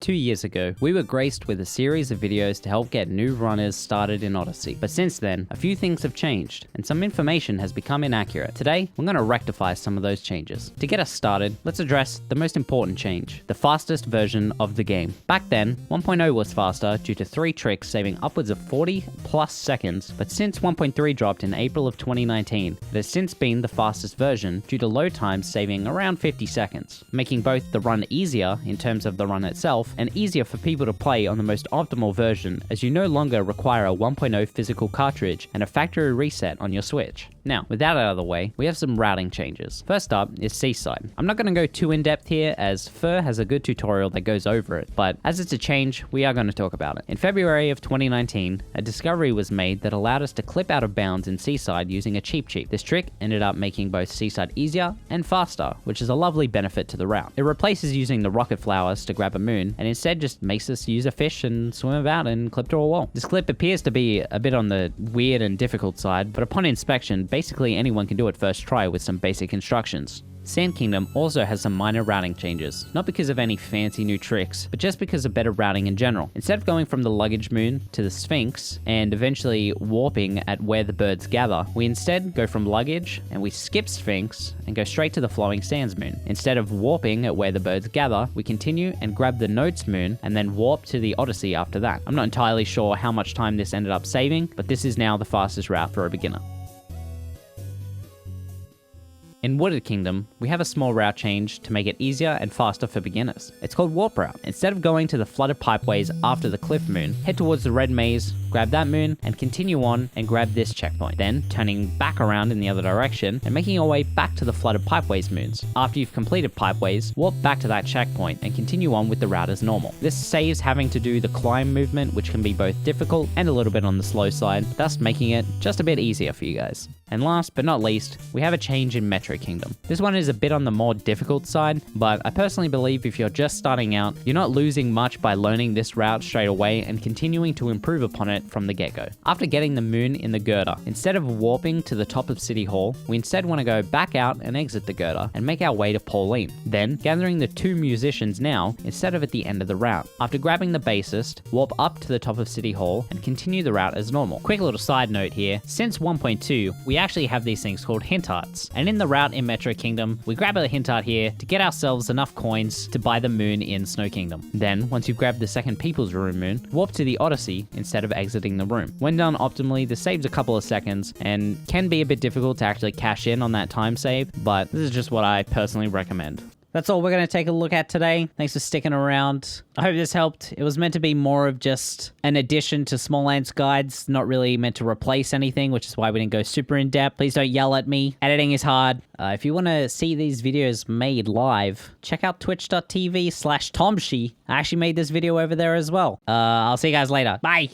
2 years ago, we were graced with a series of videos to help get new runners started in Odyssey. But since then, a few things have changed, and some information has become inaccurate. Today, we're going to rectify some of those changes. To get us started, let's address the most important change, the fastest version of the game. Back then, 1.0 was faster due to 3 tricks saving upwards of 40 plus seconds, but since 1.3 dropped in April of 2019, it has since been the fastest version due to load times saving around 50 seconds, making both the run easier in terms of the run itself and easier for people to play on the most optimal version, as you no longer require a 1.0 physical cartridge and a factory reset on your Switch. Now, with that out of the way, we have some routing changes. First up is Seaside. I'm not going to go too in-depth here, as Fur has a good tutorial that goes over it, but as it's a change, we are going to talk about it. In February of 2019, a discovery was made that allowed us to clip out of bounds in Seaside using a cheap. This trick ended up making both Seaside easier and faster, which is a lovely benefit to the route. It replaces using the rocket flowers to grab a moon, and instead just makes us use a fish and swim about and clip to a wall. This clip appears to be a bit on the weird and difficult side, but upon inspection, basically anyone can do it first try with some basic instructions. Sand Kingdom also has some minor routing changes, not because of any fancy new tricks, but just because of better routing in general. Instead of going from the luggage moon to the Sphinx and eventually warping at where the birds gather, we instead go from luggage and we skip Sphinx and go straight to the flowing sands moon. Instead of warping at where the birds gather, we continue and grab the Notes moon and then warp to the Odyssey after that. I'm not entirely sure how much time this ended up saving, but this is now the fastest route for a beginner. In Wooded Kingdom, we have a small route change to make it easier and faster for beginners. It's called Warp Route. Instead of going to the flooded pipeways after the cliff moon, head towards the red maze, grab that moon, and continue on and grab this checkpoint. Then, turning back around in the other direction and making your way back to the flooded pipeways moons. After you've completed pipeways, warp back to that checkpoint and continue on with the route as normal. This saves having to do the climb movement, which can be both difficult and a little bit on the slow side, thus making it just a bit easier for you guys. And last but not least, we have a change in Metro Kingdom. This one is a bit on the more difficult side, but I personally believe if you're just starting out, you're not losing much by learning this route straight away and continuing to improve upon it from the get-go. After getting the moon in the girder, instead of warping to the top of City Hall, we instead want to go back out and exit the girder and make our way to Pauline. Then, gathering the 2 musicians now, instead of at the end of the route. After grabbing the bassist, warp up to the top of City Hall and continue the route as normal. Quick little side note here, since 1.2, we actually have these things called hint arts, and in the route in Metro Kingdom, we grab a hint art here to get ourselves enough coins to buy the moon in Snow Kingdom. Then, once you've grabbed the second People's Room moon, warp to the Odyssey instead of exiting the room. When done optimally, this saves a couple of seconds and can be a bit difficult to actually cash in on that time save, but this is just what I personally recommend. That's all we're going to take a look at today. Thanks for sticking around. I hope this helped. It was meant to be more of just an addition to Small Ants guides, not really meant to replace anything, which is why we didn't go super in depth. Please don't yell at me. Editing is hard. If you want to see these videos made live, check out twitch.tv/Tomshi. I actually made this video over there as well. I'll see you guys later. Bye.